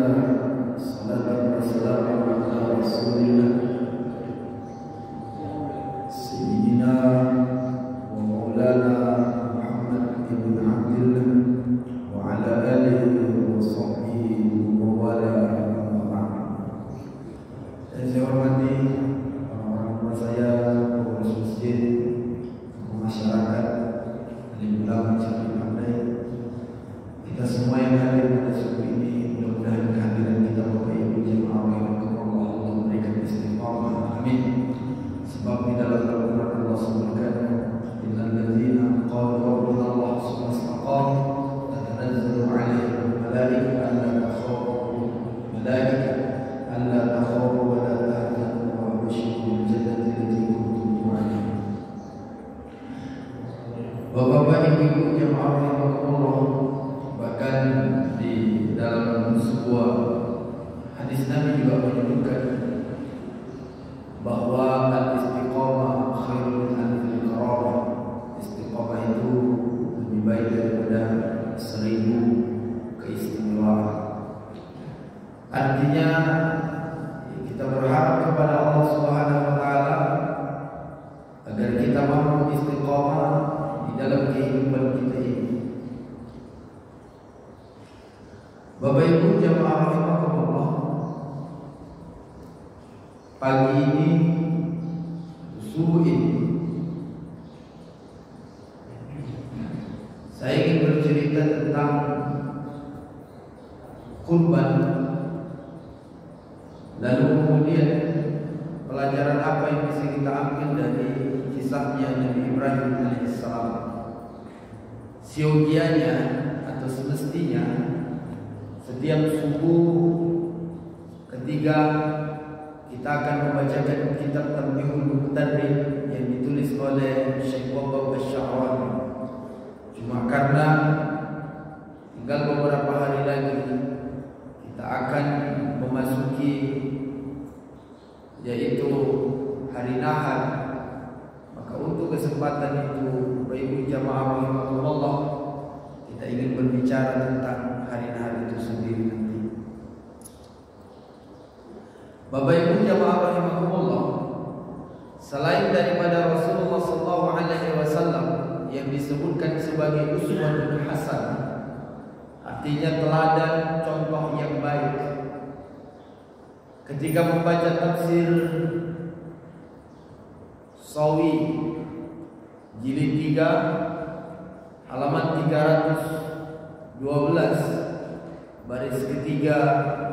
Alhamdulillah, salatu wassalamu ala Rasulillah Sayyidina wa Maulana Muhammad ibn Abdillah wa ala alihi wa sahbihi wa wala. Saya hormati orang-orang tua saya, pengurus masjid, masyarakat, alim ulama, jamaah pandai, kita semua yang hadir pada subuh ini. Mudah-mudahan kehadiran kita Bapak Ibu jemaah rahimakumullah Allah memberikan istiqamah. Amin. Sebab di dalam Al-Quran Allah sebutkan, innal ladzina qalu rabbuna Allah tsumma istaqamu tatanazzalu 'alaihim malaikatu alla takhafu wa la tahzanu wa abshiru bil jannati allati kuntum tu'adun. Bapak-bapak, Ibu jemaah rahimakumullah, bahkan di dalam sebuah hadis Nabi juga menyebutkan bahwa al-istiqamah khairun min alfil karamah. Istiqamah itu lebih baik daripada 1000 keistimewaan. Artinya kita berharap kepada Allah Subhanahu wa taala agar kita mampu istiqamah di dalam kehidupan kita ini. Bapak Ibu jemaah rahimakumullah, pagi ini, subuh ini, saya ingin bercerita tentang kurban. Lalu kemudian pelajaran apa yang bisa kita ambil dari kisahnya Nabi Ibrahim alaihissalam. Siogianya atau semestinya setiap subuh ketika kita akan membacakan kitab Tanbihul Muqtarin yang ditulis oleh Syekh Wahab Asy-Sya'rani. Cuma karena tinggal beberapa hari lagi kita akan memasuki yaitu hari Nahar, maka untuk kesempatan itu Bapak Ibu jamaah rahimakumullah, kita ingin berbicara tentang hari Nahar itu sendiri nanti. Bapak Ibu jamaah rahimakumullah, selain daripada Rasulullah SAW yang disebutkan sebagai uswatun hasanah, artinya teladan contoh yang baik, ketika membaca tafsir Sawi jilid 3 halaman 312 baris ketiga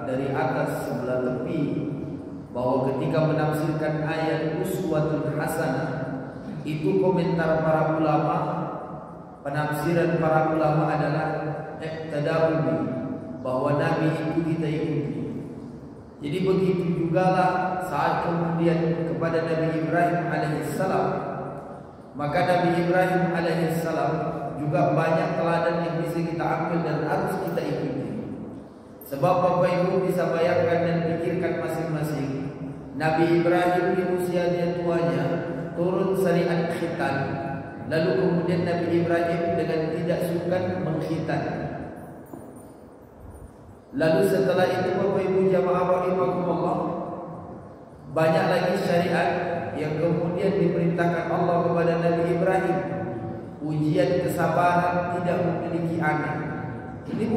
dari atas sebelah tepi, bahwa ketika menafsirkan ayat uswatun hasanah itu komentar para ulama, penafsiran para ulama adalah iqtida'u bahwa Nabi itu kita ikuti. Jadi begitu jugalah saat kemudian kepada Nabi Ibrahim alaihissalam, maka Nabi Ibrahim alaihissalam juga banyak teladan yang bisa kita ambil dan harus kita ikuti. Sebab Bapak Ibu bisa bayangkan dan pikirkan masing-masing, Nabi Ibrahim di usianya tuanya turun syariat khitan, lalu kemudian Nabi Ibrahim dengan tidak sungkan mengkhitan. Lalu setelah itu Bapak Ibu jamaah rahimakumullah, banyak lagi syariat yang kemudian diperintahkan Allah kepada Nabi Ibrahim. Ujian kesabaran tidak memiliki anak. Ini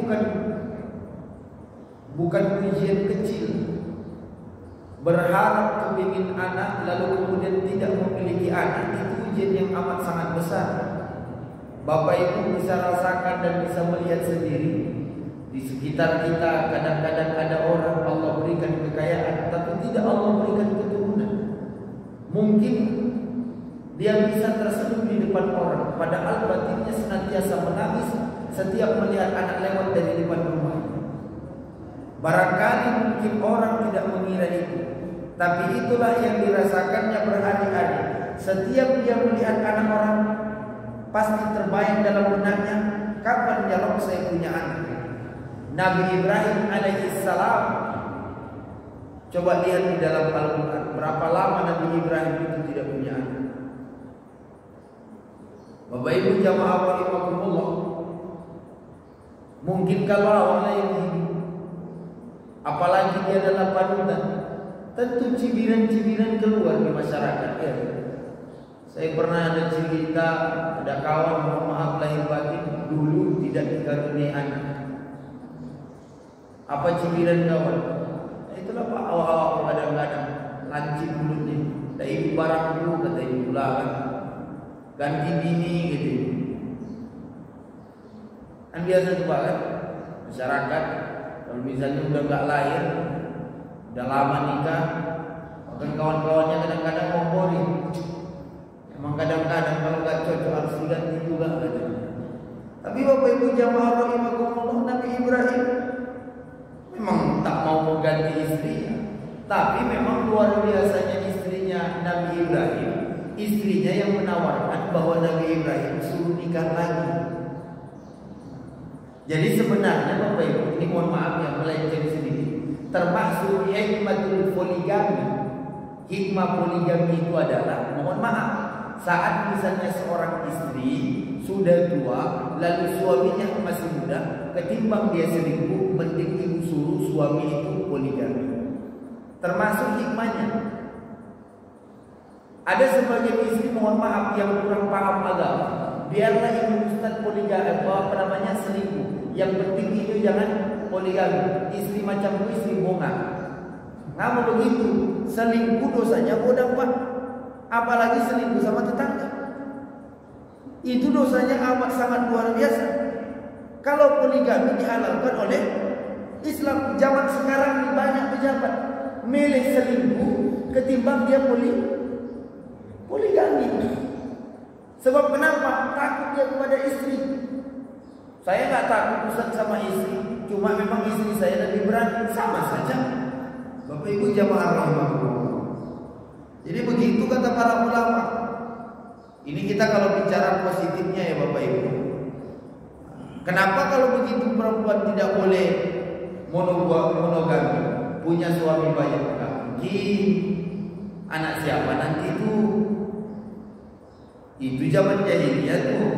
bukan ujian kecil. Berharap kepingin anak lalu kemudian tidak memiliki anak, itu ujian yang amat sangat besar. Bapak Ibu bisa rasakan dan bisa melihat sendiri. Di sekitar kita kadang-kadang ada orang Allah berikan kekayaan, tapi tidak Allah berikan keturunan. Mungkin dia bisa tersenyum di depan orang, padahal batinnya senantiasa menangis setiap melihat anak lewat dari depan rumahnya. Barangkali mungkin orang tidak mengira itu, tapi itulah yang dirasakannya berhari-hari. Setiap dia melihat anak orang, pasti terbayang dalam benaknya, kapan ya Rabb saya punya anak. Nabi Ibrahim alaihissalam, coba lihat di dalam Al-Quran, berapa lama Nabi Ibrahim itu tidak punya anak. Bapak Ibu jamaah rahimakumullah, mungkin kalau awalnya yang hidup apalagi dia adalah panutan, tentu cibiran-cibiran keluar di masyarakat. Ya. Saya pernah ada cerita, ada kawan, mohon maaf lahir batin, dulu tidak dikaruniai anak. Apa cibiran kawan? Itulah Pak, awak-awak kadang-kadang lancip mulutnya. Tak ibu barang dulu, kata ibu pula kan. Ganti bini gitu. Kan biasa tuh Pak kan, masyarakat kalau misalnya udah gak lahir, udah lama nikah, bahkan kawan-kawannya kadang-kadang ngomporin. Emang kadang-kadang kalau gak cocok harus diganti juga katanya. Tapi Bapak Ibu jamaah rahimakumullah, Nabi Ibrahim memang tak mau mengganti istrinya, tapi memang luar biasanya istrinya Nabi Ibrahim, istrinya yang menawarkan bahwa Nabi Ibrahim suruh nikah lagi. Jadi sebenarnya Bapak Ibu, ini mohon maaf yang melenceng sedikit, termasuk hikmatul poligami. Hikmah poligami itu adalah, mohon maaf, saat misalnya seorang istri sudah tua, lalu suaminya masih muda, ketimbang dia selingkuh, mending ibu suruh suami itu poligami. Termasuk hikmahnya. Ada sebagian istri, mohon maaf, yang kurang paham agama, biarlah ibu ustaz poligami, selingkuh. Yang penting itu jangan poligami. Istri macam itu istri bonga. Namun begitu, selingkuh dosanya bodoh Pak. Apalagi selingkuh sama tetangga, itu dosanya amat sangat luar biasa. Kalau poligami dihalalkan oleh Islam, zaman sekarang ini banyak pejabat milih selingkuh ketimbang dia poligami. Sebab kenapa? Takut dia kepada istri. Saya nggak takut Ustaz sama istri, cuma memang istri saya lebih berani, sama saja. Bapak Ibu jamaah rahimahullah. Jadi begitu kata para ulama. Ini kita kalau bicara positifnya ya Bapak Ibu. Kenapa kalau begitu perempuan tidak boleh monogami, punya suami banyak? Nggak mungkin. Anak siapa nanti itu? Itu zaman jahiliyah tuh.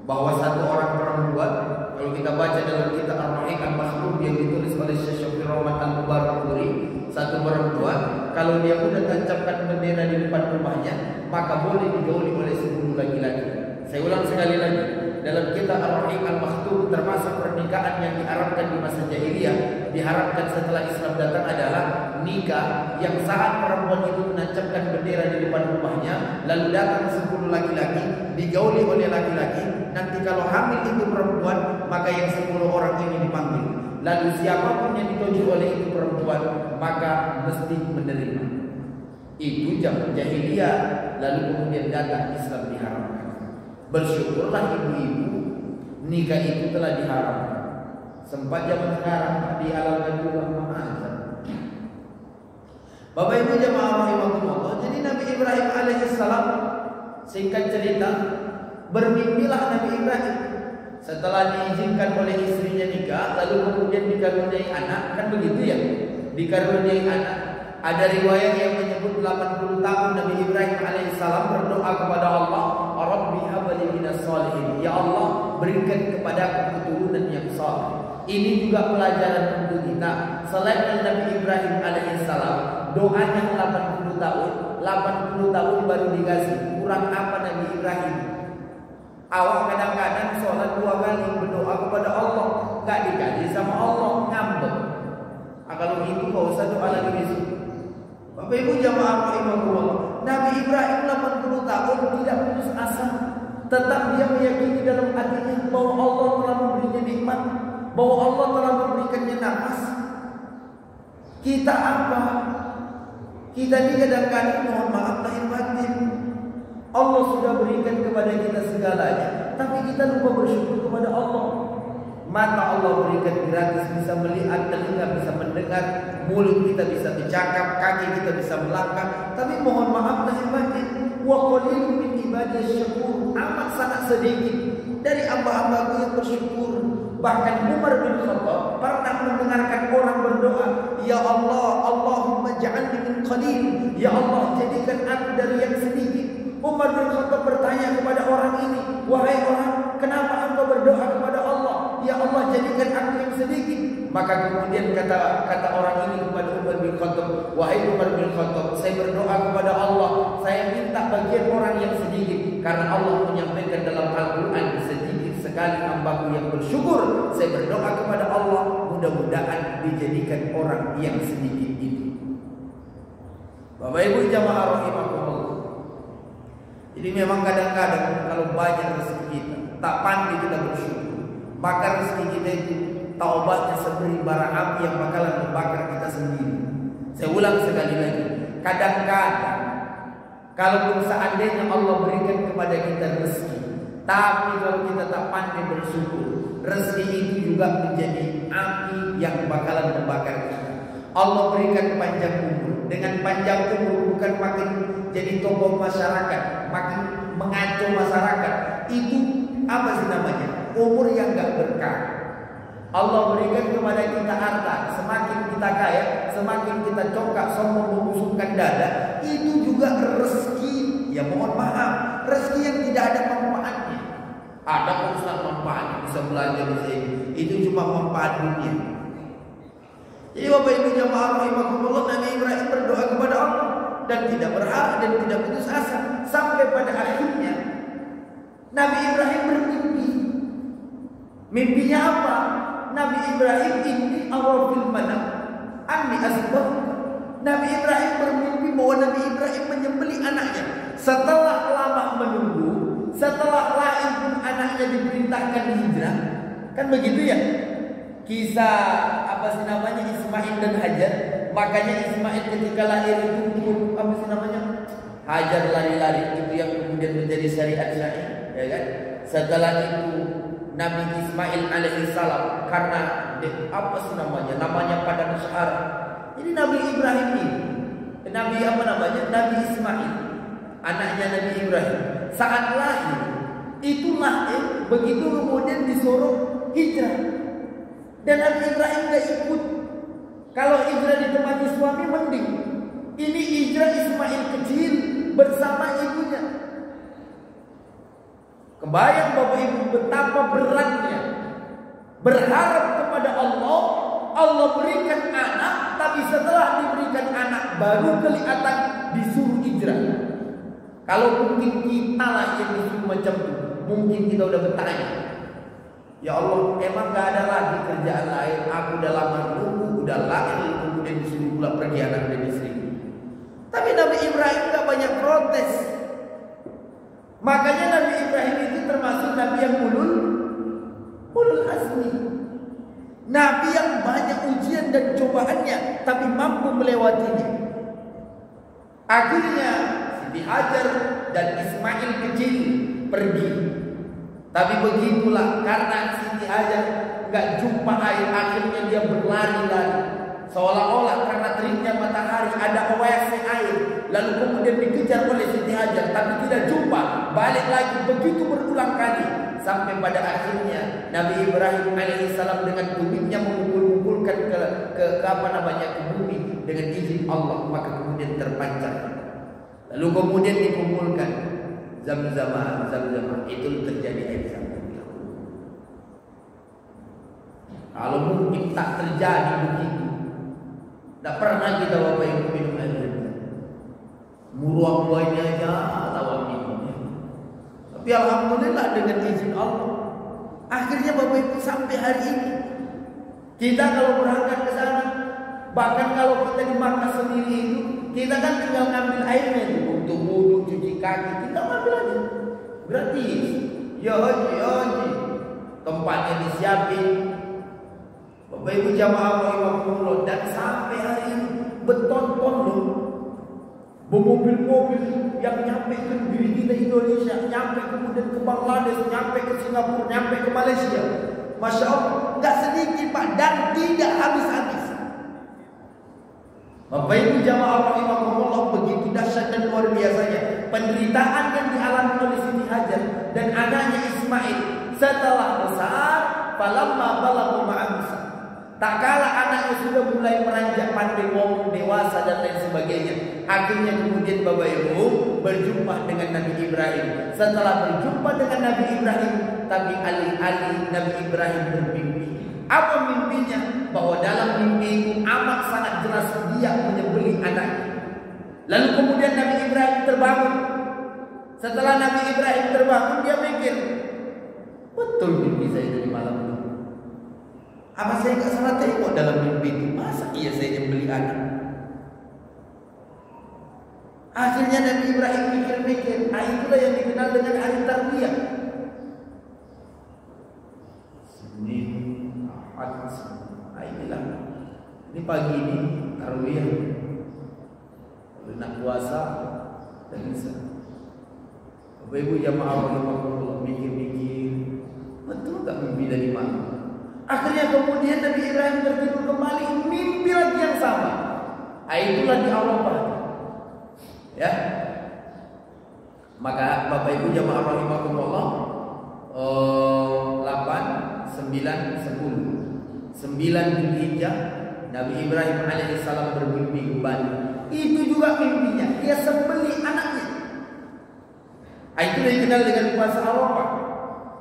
Bahwa satu orang perempuan, kalau kita baca dalam kitab Ar-Rahiq Al-Makhlum yang ditulis oleh Syekh Syafir Rahmat Al-Mubarakpuri, satu perempuan kalau dia sudah tancapkan bendera di depan rumahnya, maka boleh digauli oleh 10 laki-laki. Saya ulang sekali lagi, dalam kitab Ar-Rahiq Al-Makhlum termasuk pernikahan yang diharapkan di masa jahiliyah, diharapkan setelah Islam datang adalah nikah yang saat perempuan itu menancapkan bendera di depan rumahnya, lalu datang 10 laki-laki, digauli oleh laki-laki. Nanti kalau hamil itu perempuan, maka yang 10 orang ini dipanggil. Lalu siapapun yang ditunjuk oleh itu perempuan, maka mesti menerima. Itu zaman jahiliyah. Lalu kemudian datang Islam diharamkan. Bersyukurlah ibu-ibu, nikah itu telah diharamkan. Sempat zaman sekarang dihalalkan juga ma'azan. Bapak Ibu jamaah rahimahumullah. Jadi Nabi Ibrahim alaihissalam, singkat cerita, bermimpilah Nabi Ibrahim setelah diizinkan oleh istrinya nikah, lalu kemudian dikaruniai anak, kan begitu ya? Dikaruniai anak. Ada riwayat yang menyebut 80 tahun Nabi Ibrahim alaihissalam berdoa kepada Allah, Rabbi habli minas sholihin. Ya Allah, berikan kepada keturunan yang saleh. Ini juga pelajaran untuk kita. Selain Nabi Ibrahim alaihissalam, doanya 80 tahun, 80 tahun baru dikasih. Kurang apa Nabi Ibrahim? Awak kadang-kadang sholat 2 kali berdoa kepada Allah, gak dikasih sama Allah, ngambek. Kalau itu gak usah doa lagi besok. Bapak Ibu jamaah rahimahullah, Nabi Ibrahim 80 tahun tidak putus asa. Tetap dia meyakini dalam hatinya bahwa Allah telah memberinya nikmat, bahwa Allah telah memberikannya nafas. Kita apa? Kita ini kadang-kadang mohon maaf lahir batin. Allah sudah berikan kepada kita segalanya, tapi kita lupa bersyukur kepada Allah. Mata Allah berikan gratis, bisa melihat, telinga bisa mendengar, mulut kita bisa bercakap, kaki kita bisa melangkah. Tapi mohon maaf lahir batin, wa qalilun min ibadiyas syakur, amat sangat sedikit dari hamba-hambaku yang bersyukur. Bahkan Umar bin Khattab pernah mendengarkan orang berdoa, Ya Allah, Allahumma ja'alni min qalil. Ya Allah, jadikan aku dari yang sedikit. Umar bin Khattab bertanya kepada orang ini, wahai orang, kenapa engkau berdoa kepada Allah? Ya Allah, jadikan aku yang sedikit. Maka kemudian kata orang ini kepada Umar bin Khattab, wahai Umar bin Khattab, saya berdoa kepada Allah, saya minta bagian orang yang sedikit, karena Allah menyampaikan dalam Al-Quran, sedikit sekali hambaku yang bersyukur. Saya berdoa kepada Allah, mudah-mudahan dijadikan orang yang sedikit itu. Bapak Ibu jamaah rahimakumullah. Jadi memang kadang-kadang kalau banyak rezeki kita, tak pandai kita bersyukur, maka rezeki kita itu taubatnya seperti bara api yang bakalan membakar kita sendiri. Saya ulang sekali lagi, kadang-kadang kalaupun seandainya Allah berikan kepada kita rezeki, tapi kalau kita tak pandai bersyukur, rezeki itu juga menjadi api yang bakalan membakar kita. Allah berikan panjang umur. Dengan panjang umur bukan makin jadi tokoh masyarakat, makin mengacau masyarakat. Itu apa sih namanya? Umur yang gak berkah. Allah berikan kepada kita harta, semakin kita kaya, semakin kita congkak, sombong, membusungkan dada, itu juga rezeki. Ya mohon maaf, rezeki yang tidak ada manfaatnya. Ada urusan manfaatnya, bisa belanja di sini. Itu cuma manfaat dunia. Jadi Bapak Ibu jamaah rahimakumullah, Nabi Ibrahim berdoa kepada Allah dan tidak berharap dan tidak putus asa, sampai pada akhirnya Nabi Ibrahim bermimpi. Mimpinya apa? Nabi Ibrahim ini awal manam anni asbah. Nabi Ibrahim bermimpi bahwa Nabi Ibrahim menyembelih anaknya. Setelah lama menunggu, setelah lahir pun anaknya diperintahkan hijrah. Kan begitu ya? Kisah apa sih namanya Ismail dan Hajar. Makanya Ismail ketika lahir itu apa sih namanya? Hajar lari-lari, itu yang kemudian menjadi syariat syariat, ya kan? Setelah itu Nabi Ismail alaihissalam, karena apa sih namanya padang Sahara. Jadi Nabi Ibrahim ini, Nabi apa namanya? Nabi Ismail, anaknya Nabi Ibrahim, saat lahir itu lahir, begitu kemudian disuruh hijrah. Dan Nabi Ibrahim gak ikut. Kalau hijrah ditemani suami mending. Ini hijrah Ismail kecil bersama ibunya. Kebayang Bapak Ibu betapa beratnya berharap kepada Allah. Allah berikan anak, tapi setelah diberikan anak baru kelihatan disuruh hijrah. Kalau mungkin kita lah yang disuruh macam itu, mungkin kita udah bertanya, ya Allah, emang gak ada lagi kerjaan lain? Aku udah lama nunggu, udah lahir, kemudian disuruh pula pergi anak dan istri. Tapi Nabi Ibrahim gak banyak protes. Makanya Nabi Ibrahim itu termasuk Nabi yang ulul azmi. Nabi yang banyak ujian dan cobaannya, tapi mampu melewatinya. Akhirnya Siti Hajar dan Ismail kecil pergi. Tapi begitulah, karena Siti Hajar nggak jumpa air, akhirnya dia berlari-lari. Seolah-olah karena teriknya matahari ada oase air, lalu kemudian dikejar oleh Siti Hajar, tapi tidak jumpa. Balik lagi, begitu berulang kali, sampai pada akhirnya Nabi Ibrahim alaihissalam dengan tumitnya memukul-mukulkan ke apa namanya, ke bumi dengan izin Allah, maka kemudian terpancar. Lalu kemudian dikumpulkan Zam-Zam, itu terjadi air Zam-Zam. Kalau mungkin tak terjadi begitu, tak pernah kita Bapak Ibu minum air Zam-Zam. Muruah buahnya aja lawan minumnya. Tapi alhamdulillah dengan izin Allah, akhirnya Bapak Ibu sampai hari ini kita kalau berangkat ke sana, bahkan kalau kita di Makkah sendiri itu, kita kan tinggal ngambil airnya itu untuk wudu, cuci kaki, kita ngambil aja gratis. Ya haji, tempatnya disiapin. Bapak Ibu jamaah rahimakumullah, dan sampai hari ini beton-ton loh, mobil-mobil yang nyampe ke diri kita Indonesia, nyampe kemudian ke Bangladesh, nyampe ke Singapura, nyampe ke Malaysia. Masya Allah, nggak sedikit Pak, dan tidak habis-habis. Bapak Ibu jamaah rahimakumullah, begitu dahsyat dan luar biasanya penderitaan yang dialami oleh Siti Hajar dan anaknya Ismail setelah besar. Falamma balagha ma'amusa, tak kala anaknya sudah mulai meranjak pandai ngomong, dewasa dan lain sebagainya, akhirnya kemudian Bapak Ibu berjumpa dengan Nabi Ibrahim. Setelah berjumpa dengan Nabi Ibrahim, tapi alih-alih Nabi Ibrahim bermimpi. Apa mimpinya? bahwa dalam mimpi itu amat sangat jelas dia menyembelih anaknya. Lalu kemudian Nabi Ibrahim terbangun. Setelah Nabi Ibrahim terbangun, dia mikir, betul mimpi saya dari malam itu. Apa saya nggak salah tengok dalam mimpi itu? Masa iya saya nyembelih anak? Akhirnya Nabi Ibrahim mikir-mikir. Itulah yang dikenal dengan hari tarbiyah. Senin, Ahad, inilah. Ini pagi ini tarbiyah. Kalau nak puasa, dan bisa. Bapak Ibu jamaah rahimahullah, mikir-mikir, betul tak mimpi dari mana? Akhirnya kemudian Nabi Ibrahim tertidur kembali, mimpi lagi yang sama. Itulah di Arafah. Ya. Maka Bapak Ibu jamaah rahimahullah, 8, 9, 10. 9 Dzulhijjah Nabi Ibrahim alaihissalam bermimpi kembali. Itu juga mimpinya, dia sembelih anaknya. Itu yang dikenal dengan puasa Arafah.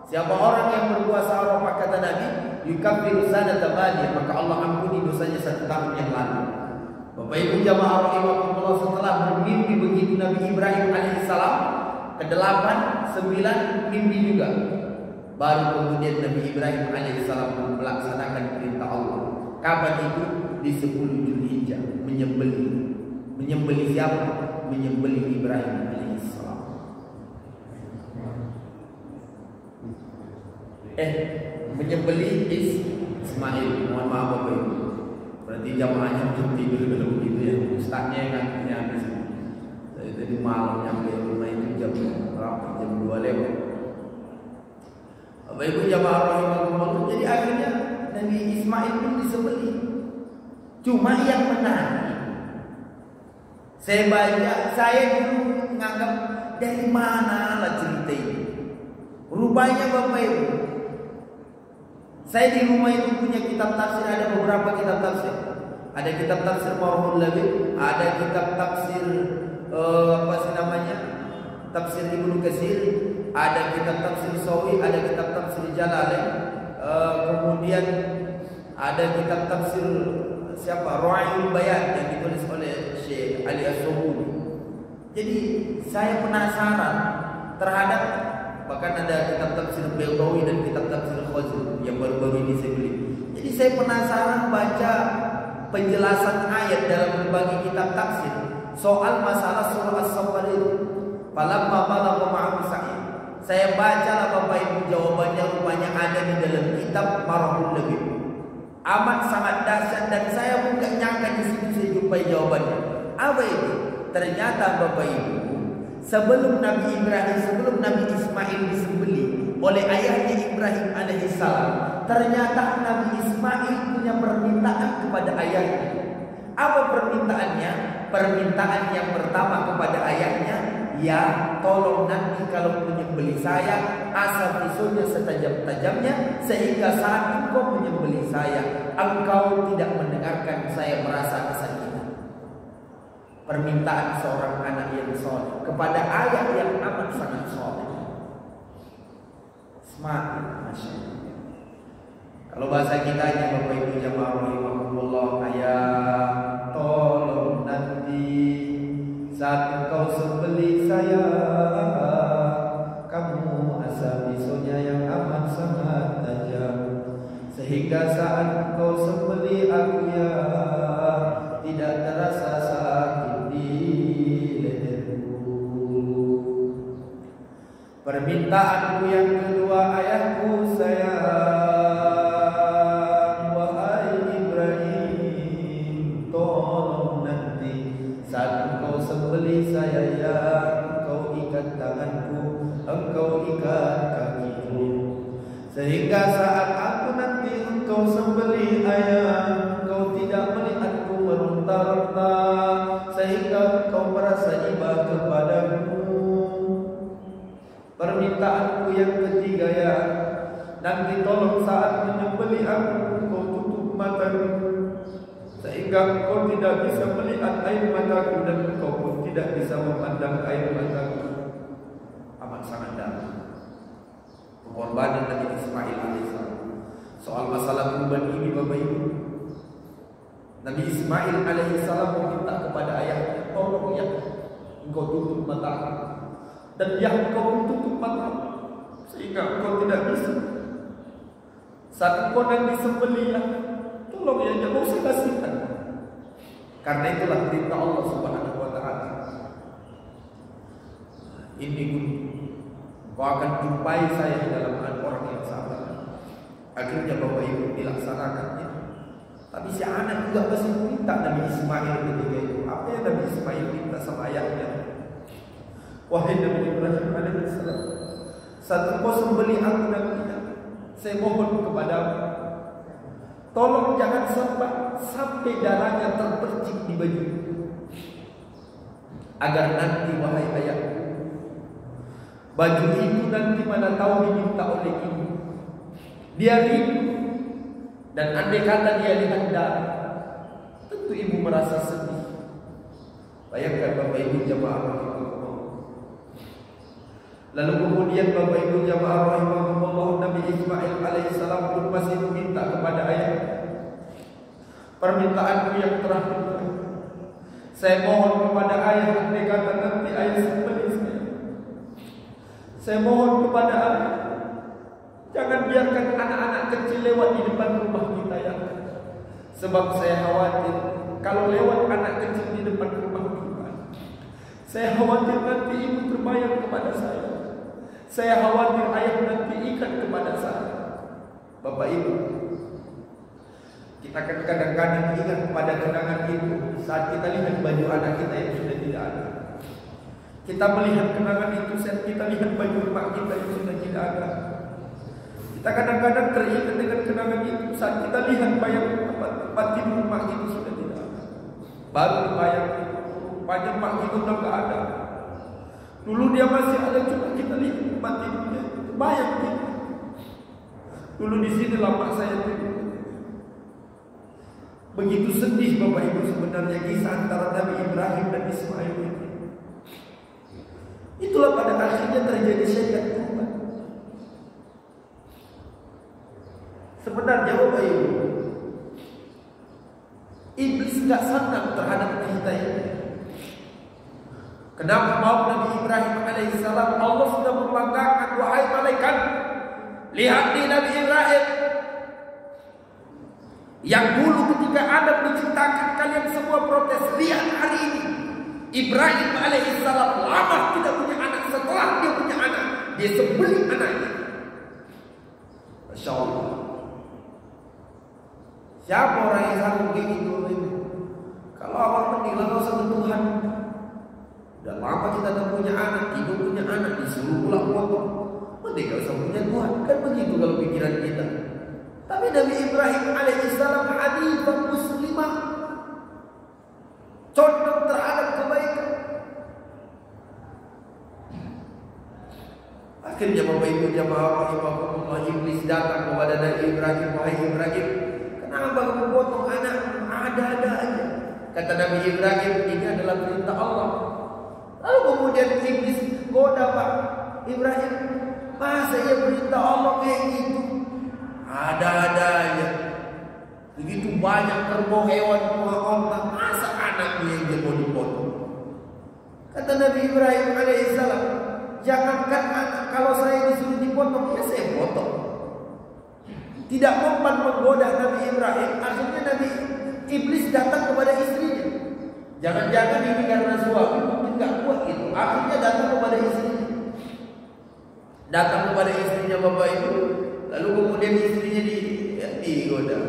Siapa orang yang berpuasa Arafah, kata Nabi, yukaffiru sanata madiyah, maka Allah ampuni dosanya 1 tahun yang lalu. Bapak Ibu jamaah rahimahumullah, setelah bermimpi begitu Nabi Ibrahim alaihissalam, ke-8, 9 mimpi juga. Baru kemudian Nabi Ibrahim alaihissalam melaksanakan perintah Allah. Kapan itu? Di 10 Dzulhijjah, menyembelih. Menyembelih siapa? Menyembelih Ibrahim alaihissalam. Menyembelih Ismail. Mohon maaf Bapak Ibu, berarti jamaahnya belum tidur kalau begitu ya. Ustaznya yang ngantuknya habis. Dari tadi malam nyampe rumah itu jam berapa? Jam 2 lewat. Bapak Ibu jamaah rahimahullah, jadi akhirnya Nabi Ismail pun disembelih. Cuma yang menarik, saya baca, saya dulu menganggap dari mana lah cerita ini. Rupanya Bapak Ibu, saya di rumah itu punya kitab tafsir, ada beberapa kitab tafsir. Ada kitab tafsir Marhul Labib, ada kitab tafsir tafsir Ibnu Katsir, ada kitab tafsir Sawi, ada kitab tafsir Jalalain, kemudian ada kitab tafsir Ru'ayul Bayan yang ditulis oleh Syekh Ali As-Suhudi. Jadi saya penasaran terhadap, bahkan ada kitab tafsir Baydawi dan kitab tafsir Khazin yang baru-baru ini saya beli. Jadi saya penasaran baca penjelasan ayat dalam berbagai kitab tafsir soal masalah surah As-Saffat itu. Falamma balagha ma'ahu sa'i. Saya bacalah Bapak Ibu, jawabannya rupanya ada di dalam kitab Marhul Labib. Amat sangat dahsyat dan saya pun gak nyangka di situ saya jumpai jawabannya. Apa itu? Ternyata Bapak Ibu, sebelum Nabi Ismail disembelih oleh ayahnya Ibrahim alaihissalam, ternyata Nabi Ismail punya permintaan kepada ayahnya. Apa permintaannya? Permintaan yang pertama kepada ayahnya, ya tolong nanti kalau menyembelih saya, asal pisaunya setajam-tajamnya, sehingga saat engkau menyembelih saya, engkau tidak mendengarkan saya merasa kesakitan. Permintaan seorang anak yang soleh kepada ayah yang amat sangat soleh. Smart, Masya Allah. Kalau bahasa kita nya Bapak Ibu jamaah rahimahumullah, ayah tolong nanti saat engkau sembelih saya, kamu asal pisaunya yang amat sangat tajam, sehingga saat engkau sembelih aku ya tidak terasa sakit di leherku. Permintaanku yang kedua, ayahku sayang, wahai Ibrahim, tolong nanti saat engkau sembelih saya ya, engkau ikat tanganku, engkau ikat kakiku, sehingga saat aku nanti engkau sembelih ayah, engkau tidak melihatku meronta-ronta, sehingga engkau merasa iba kepadaku. Permintaanku yang ketiga ya, nanti tolong saat menyembelih aku, engkau tutup mataku, sehingga engkau tidak bisa melihat air mataku dan engkau pun tidak bisa memandang air mataku. Amat sangat dalam pengorbanan Nabi Ismail alaihissalam. Soal masalah kurban ini Bapak Ibu, Nabi Ismail alaihissalam meminta kepada ayahnya, tolong ya, engkau tutup mata dan yang engkau tutup mata sehingga engkau tidak bisa. Saat engkau dan disembelih, tolong ya, jangan usah kasihkan. Karena itulah perintah Allah Subhanahu wa taala. Ini kau akan jumpai saya dalam orang yang sabar. Akhirnya Bapak Ibu dilaksanakannya. Tapi si anak juga masih minta Nabi Ismail ketika itu. Apa yang Nabi Ismail minta sama ayahnya? Wahai Nabi Ibrahim alaihissalam, saat engkau sembelih aku nantinya, saya mohon kepadamu, tolong jangan sampai darahnya terpercik di baju, agar nanti wahai ayahku, baju itu nanti mana tahu diminta oleh ibu. Dia rindu, dan andai kata dia lihat darah, tentu ibu merasa sedih. Bayangkan Bapak Ibu jamaah rahimahumullah. Lalu kemudian Bapak Ibu jamaah rahimahumullah, Nabi Ismail alaihissalam pun masih meminta kepada ayahnya, permintaanku yang terakhir, saya mohon kepada ayah, andai kata nanti ayah sembelih saya mohon kepada ayah, jangan biarkan anak-anak kecil lewat di depan rumah kita ya. Sebab saya khawatir kalau lewat anak kecil di depan rumah kita, saya khawatir nanti ibu terbayang kepada saya. Saya khawatir ayah nanti ikat kepada saya. Bapak Ibu, kita akan kadang-kadang ingat kepada kenangan itu saat kita lihat baju anak kita yang sudah tidak ada. Kita melihat kenangan itu saat kita lihat baju mak kita yang sudah tidak ada. Kita kadang-kadang teringat dengan kenangan itu saat kita lihat bayang tempat tidur mak itu sudah tidak ada. Baru bayang itu, rupanya mak itu sudah tidak ada. Dulu dia masih ada, cuma kita lihat tempat tidurnya, bayang itu. Dulu di sini mak saya tidur. Begitu sedih Bapak Ibu sebenarnya kisah antara Nabi Ibrahim dan Ismail ini. Itulah pada akhirnya terjadi syariat Tuhan. Sebenarnya Bapak Ibu, iblis gak senang terhadap kita ini. Kenapa mau Nabi Ibrahim alaihissalam Allah sudah membanggakan, wahai malaikat, lihat di Nabi Ibrahim yang dulu ketika Adam diciptakan kalian semua protes. Lihat hari ini Ibrahim alaihissalam lama tidak punya anak, setelah dia punya anak dia sembelih anaknya. Masya Allah. Siapa orang yang sanggup begitu? Kalau awak menilai kau sama Tuhan, udah lama kita tak punya anak, ibu punya anak, disuruh pulang potong. Mending gak usah punya Tuhan. Kan begitu kalau pikiran kita. Tapi Nabi Ibrahim alaihissalam hanifah muslimah, condong terhadap kebaikan. Akhirnya Bapak Ibu jamaah rahimahumullah, iblis datang kepada Nabi Ibrahim, wahai Ibrahim, kenapa kamu potong anak? Ada-ada aja. Kata Nabi Ibrahim, ini adalah perintah Allah. Lalu kemudian iblis goda Pak Ibrahim, masa ia perintah Allah kayak gitu? Ada-ada aja. Begitu banyak kerbau hewan buah onta, masa anakmu yang dia mau dipotong? Kata Nabi Ibrahim alaihissalam, jangankan anak, kalau saya disuruh dipotong, ya saya potong. Tidak mempan menggoda Nabi Ibrahim. Akhirnya Nabi Iblis datang kepada istrinya. Jangan-jangan ini karena suami mungkin gak kuat gitu. Akhirnya datang kepada istrinya. Datang kepada istrinya Bapak Ibu. Lalu kemudian istrinya digoda.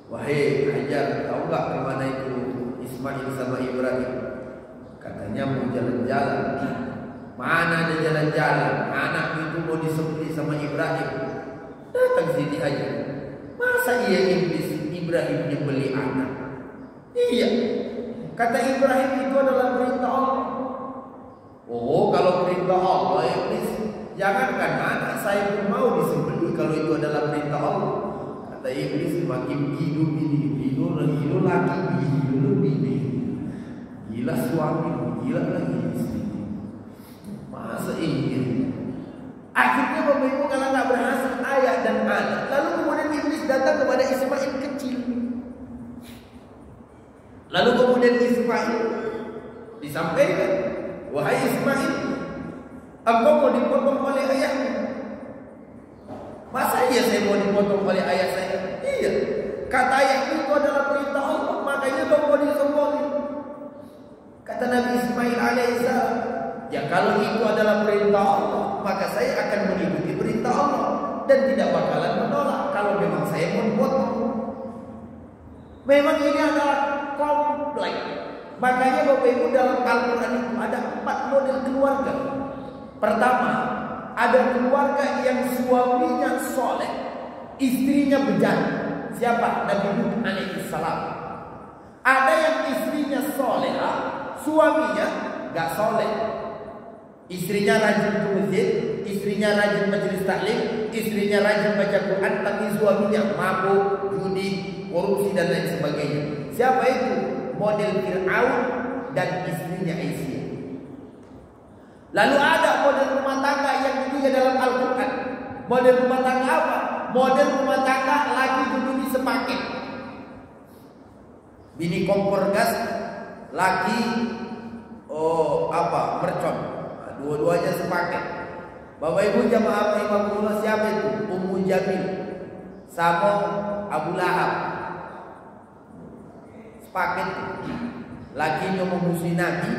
Wahai Hajar, tahu gak kemana itu Ismail sama Ibrahim? Katanya mau jalan-jalan. Mana ada jalan-jalan? Anak itu mau disembelih sama Ibrahim. Datang sini aja. Masa iya Ibrahim dibeli anak? Iya. Kata Ibrahim itu adalah perintah Allah. Oh, kalau perintah Allah iblis, jangankan anak saya pun mau disembelih kalau itu adalah perintah Allah. Kata iblis, makin hidup lagi, hidup bini. Gila suami, gila lagi istri. Masa ini? Akhirnya Bapak Ibu kalau nggak berhasil ayah dan anak, lalu kemudian iblis datang kepada Ismail kecil. Lalu kemudian Ismail disampaikan, wahai Ismail, engkau mau dipotong oleh ayahmu. Masa iya saya mau dipotong oleh ayah saya? Iya. Kata ayahmu itu adalah perintah Allah, makanya kau mau disembelih. Kata Nabi Ismail alaihissalam, ya kalau itu adalah perintah Allah, maka saya akan mengikuti perintah Allah dan tidak bakalan menolak kalau memang saya mau dipotong. Memang ini adalah kompleks. Makanya Bapak Ibu dalam Al-Quran itu ada 4 model keluarga. Pertama, ada keluarga yang suaminya soleh, istrinya bejana. Siapa? Nabi Nuh alaihissalam. Ada yang istrinya soleha, suaminya gak soleh. Istrinya rajin ke masjid, istrinya rajin majelis taklim, istrinya rajin baca Quran, tapi suaminya mabuk, judi, korupsi dan lain sebagainya. Siapa itu? Model Fir'aun dan istrinya Aisyah. Lalu ada model rumah tangga yang ketiga dalam Al-Quran. Model rumah tangga apa? Model rumah tangga laki bini sepaket. Bini kompor gas, laki mercon. Dua-duanya sepaket. Bapak Ibu jamaah rahimahullah, siapa itu? Ummu Jamil sama Abu Lahab. Sepaket. Lakinya memusuhi Nabi,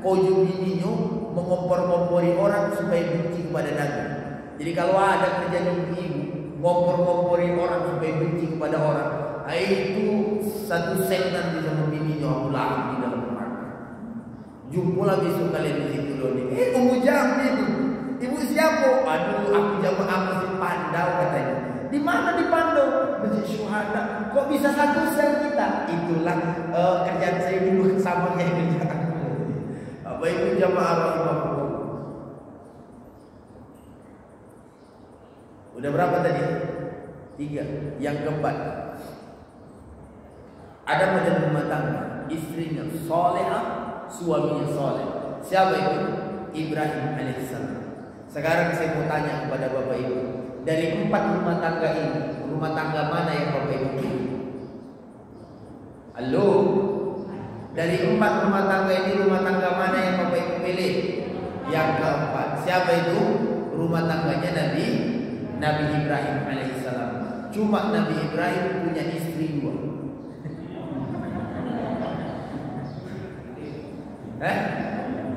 koyo bininya mengompor-ngompori orang supaya benci kepada Nabi. Jadi kalau ada kejadian ibu ngompor-ngompori orang supaya benci kepada orang, itu satu sel nanti sama bininya Abu Lahab di dalam neraka. Jumpa lagi besok kalian di situ loh. Ummu Jamil itu. Ibu siapa? Aduh, aku jamaah masih Pandau katanya. Di mana di Pandau? Masjid Syuhada. Kok bisa satu sel kita? Itulah kerjaan saya dulu sama kayak kerjaan. Bapak Ibu jamaah rahimahullah. Udah berapa tadi? 3. Yang keempat, ada model rumah tangga, istrinya solehah, suaminya soleh. Siapa itu? Ibrahim alaihissalam. Sekarang saya mau tanya kepada Bapak Ibu, dari 4 rumah tangga ini, rumah tangga mana yang Bapak Ibu pilih? Halo? Dari 4 rumah tangga ini, rumah tangga mana yang Bapak Ibu pilih? Yang keempat. Siapa itu? Rumah tangganya Nabi Ibrahim alaihissalam. Cuma Nabi Ibrahim punya istri 2.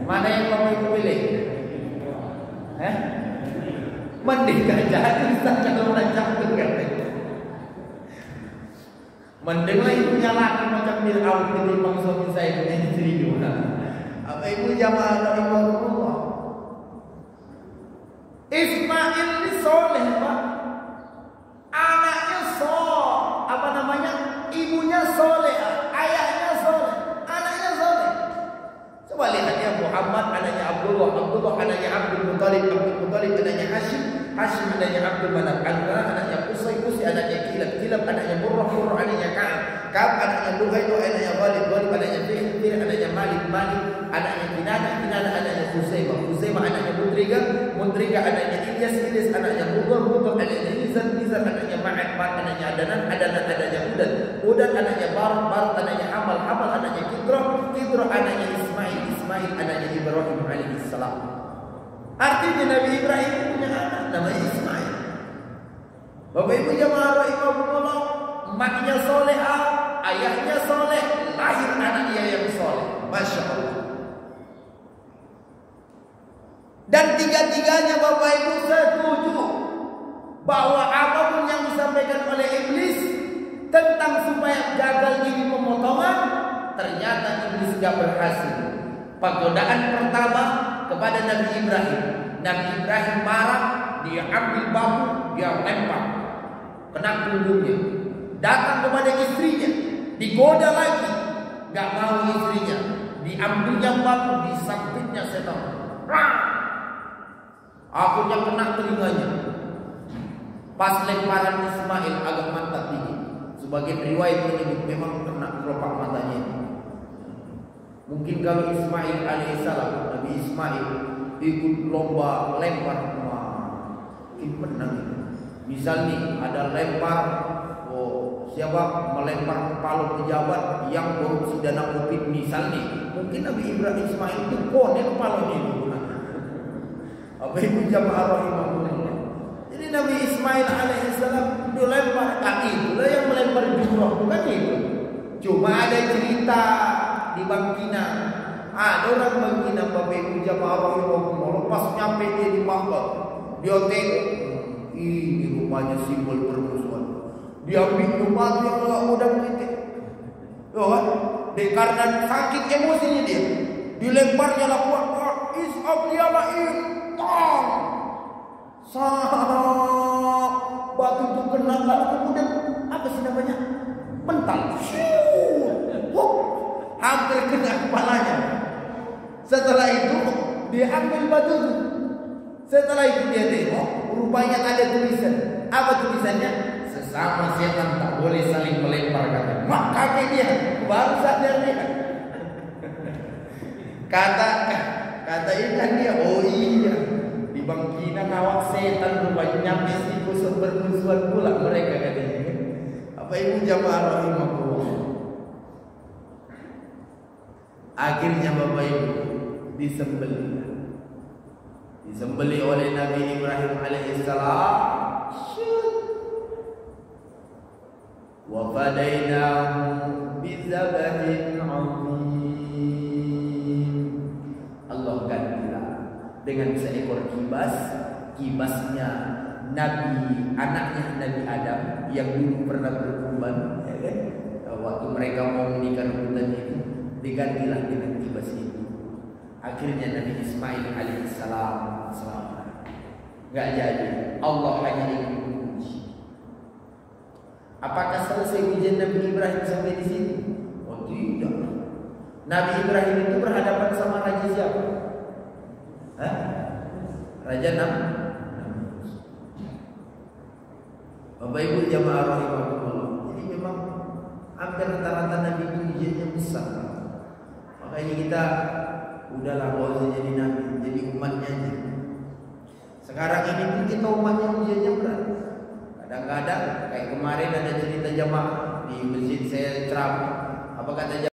Mana yang Bapak Ibu pilih? Mending gak jadi kalau macam itu kan. Mending lah punya laki macam Fir'aun ketimbang suami saya punya istri 2. Apa Ibu jamaah rahimahullah? Ismail ini soleh Pak. Anaknya ibunya soleh, ayahnya soleh, anaknya soleh. Coba lihat ya, Muhammad anaknya Abdullah, Abdullah anaknya Abdul Muttalib, Abdul Muttalib anaknya Hashim, Hashim anaknya Abdul Manaf, anaknya Qusay, Qusay anaknya Kilab, Kilab anaknya Murrah, Murrah anaknya Ka'ab, Ka'ab anaknya Luhay, Luhay anaknya Ghalib, Ghalib anaknya Fihr, Fihr anaknya Malik, Malik anaknya Kinanah, Kinanah anaknya Khuzaimah, Khuzaimah anaknya Mudriga, Mudriga anaknya Ilyas, Ilyas anaknya Mudhar, Mudhar anaknya Nizar, Nizar anaknya Ma'ad, Ma'ad anaknya Adanan, Adanan anaknya Udan, Udan anaknya Barak, Barak anaknya Hamal, Hamal anaknya Kidrah, Kidrah anaknya Ismail, Ismail anaknya Ibrahim alaihissalam. Artinya Nabi Ibrahim punya anak namanya Ismail. Bapak Ibu jamaah rahimahullah, emaknya solehah, ayahnya soleh, lahir anaknya yang soleh. Masya Allah. Dan tiga-tiganya Bapak Ibu setuju bahwa apapun yang disampaikan oleh iblis tentang supaya gagal ini pemotongan, ternyata iblis gak berhasil. Penggodaan pertama kepada Nabi Ibrahim. Nabi Ibrahim marah, dia ambil batu, dia lempar kena punggungnya. Datang kepada istrinya, digoda lagi, gak mau istrinya. Diambilnya batu, disambitnya setan. Akhirnya kena telinganya. Pas lemparan Ismail agak mantap tinggi. Sebagian riwayat menyebut memang kena kelopak matanya. Mungkin kalau Ismail alaihissalam, Nabi Ismail ikut lomba lempar, mungkin menang. Misal nih ada lempar siapa melempar kepala pejabat yang korupsi dana Covid misalnya, mungkin Nabi Ibrahim Ismail itu konek kepalanya itu. Apa ibu jamaah rahimahullah. Jadi Nabi Ismail alaihissalam dilempar kaki, itulah yang melempar jumroh, bukan itu. Cuma ada cerita di Bangkina, ada orang Bangkina Bapak ibu jamaah rahimahullah, lepas nyampe dia di Makkah, dia tengok, ini rupanya simbol permusuhan. Dia ambil batu yang agak mudah titik. Karena saking emosinya dia, dilemparnya lah kuat. Ishak dialah tong. Sak batu itu kena, lalu kemudian apa sih namanya? Mental. Hampir kena kepalanya. Setelah itu dia ambil batu itu. Setelah itu dia tengok, rupanya ada tulisan. Apa tulisannya? Sesama setan tak boleh saling melempar kata. Makanya dia baru sadar dia. Kata ikan dia, oh iya, di Bangkina ngawak setan rupanya nyampe siku bermusuhan pula mereka katanya. Apa ibu jamaah rahimahullah. Akhirnya Bapak Ibu disembeli oleh Nabi Ibrahim alaihissalam. Wa fadainahu bizabahin 'azim. Allah gantilah dengan seekor kibasnya Nabi, anaknya Nabi Adam yang dulu pernah berkorban, ya kan? Waktu mereka mau menikah rebutan itu, digantilah dengan kibas itu. Akhirnya Nabi Ismail alaihissalam selamat. Enggak jadi. Allah hanya ingin menguji. Apakah selesai ujian Nabi Ibrahim sampai di sini? Oh tidak. Nabi Ibrahim itu berhadapan sama raja siapa? Raja Namrud. Bapak Ibu jamaah rahimahullah. Jadi memang hampir rata-rata Nabi itu ujiannya besar. Makanya kita udahlah gak usah jadi nabi, jadi umatnya aja. Sekarang ini pun kita umatnya ujiannya berat. Kadang-kadang kayak kemarin ada cerita jamaah di masjid saya ceramah. Apa kata jamaah?